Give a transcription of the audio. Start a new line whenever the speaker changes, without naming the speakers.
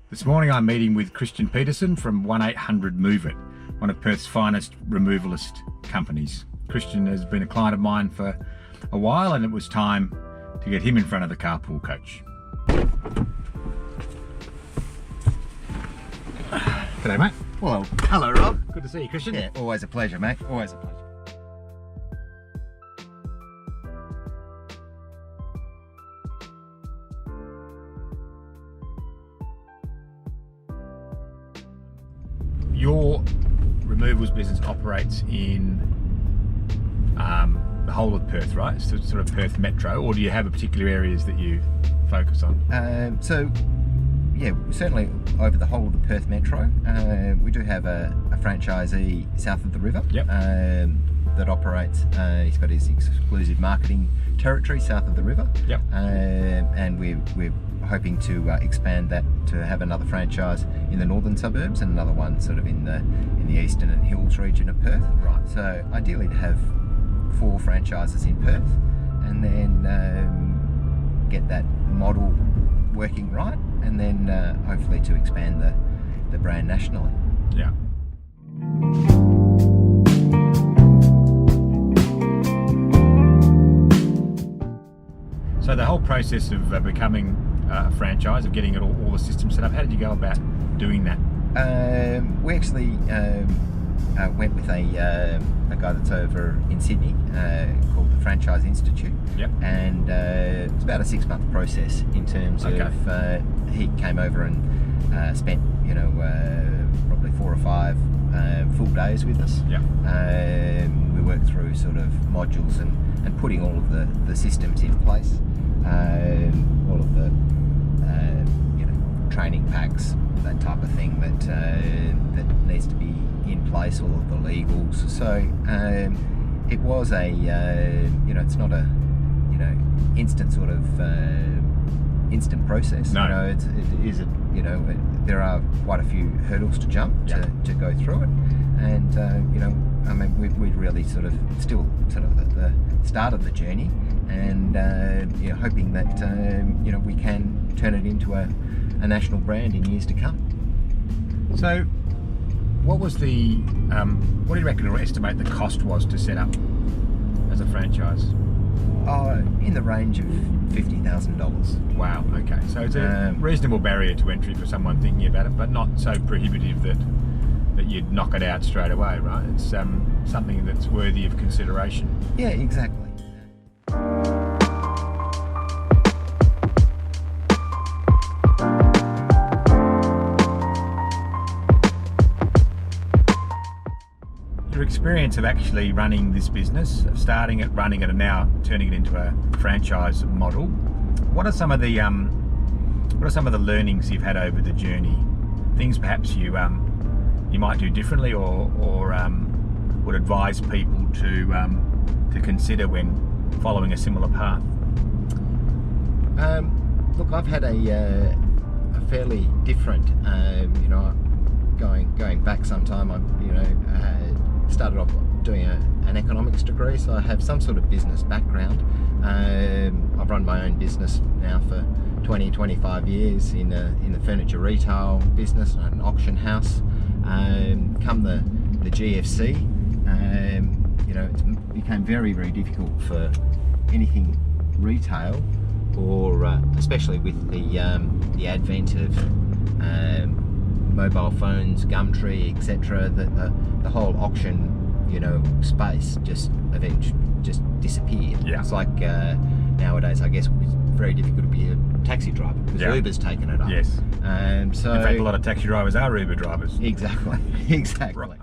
This morning I'm meeting with Pedersen from 1-800-MOVE-IT, one of Perth's finest removalist companies. Christian has been a client of mine for a while and it was time to get him in front of the carpool coach. G'day mate.
Well, hello Rob.
Good to see you, Christian.
Yeah, always a pleasure mate, always a pleasure.
Your removals business operates in the whole of Perth, right? So sort of Perth Metro, or do you have a particular areas that you focus on?
Yeah, certainly over the whole of the Perth Metro. We do have a franchisee south of the river.
Yep.
That operates. He's got his exclusive marketing territory south of the river.
Yep.
And we're hoping to expand that to have another franchise in the northern suburbs and another one sort of in the eastern and hills region of Perth.
Right.
So ideally to have 4 franchises in Perth, and then get that model working right, and then hopefully to expand the brand nationally.
Yeah. So the whole process of becoming a franchise, of getting all the systems set up, how did you go about doing that?
We actually went with a guy that's over in Sydney called the Franchise Institute.
Yep.
And it's about a 6-month process in terms of he came over and spent probably 4 or 5 full days with us.
Yep.
We worked through sort of modules and putting all of the systems in place, all of the training packs, that type of thing that needs to be in place, all of the legals. So it was a it's not a instant sort of instant process.
No.
It is there are quite a few hurdles to jump.
Yep.
to go through it, and I mean we'd really sort of still sort of at the start of the journey, and hoping that we can turn it into a national brand in years to come.
So what was the what do you reckon or estimate the cost was to set up as a franchise?
In the range of $50,000.
Wow, okay. So it's a reasonable barrier to entry for someone thinking about it, but not so prohibitive that you'd knock it out straight away, right? It's something that's worthy of consideration.
Yeah, exactly.
Your experience of actually running this business, of starting it, running it, and now turning it into a franchise model, what are some of the learnings you've had over the journey? Things perhaps you might do differently, or would advise people to consider when following a similar path?
Look, I've had a fairly different, going back some time. I started off doing an economics degree, so I have some sort of business background. I've run my own business now for 20-25 years in the furniture retail business, an auction house. Come the GFC, it became very, very difficult for anything retail, or especially with the advent of mobile phones, Gumtree, etc. The whole auction space just disappeared.
Yeah.
It's like nowadays, I guess it's very difficult to be a taxi driver because Uber's taken it up.
Yes.
So
in fact, a lot of taxi drivers are Uber drivers.
Exactly.
Right.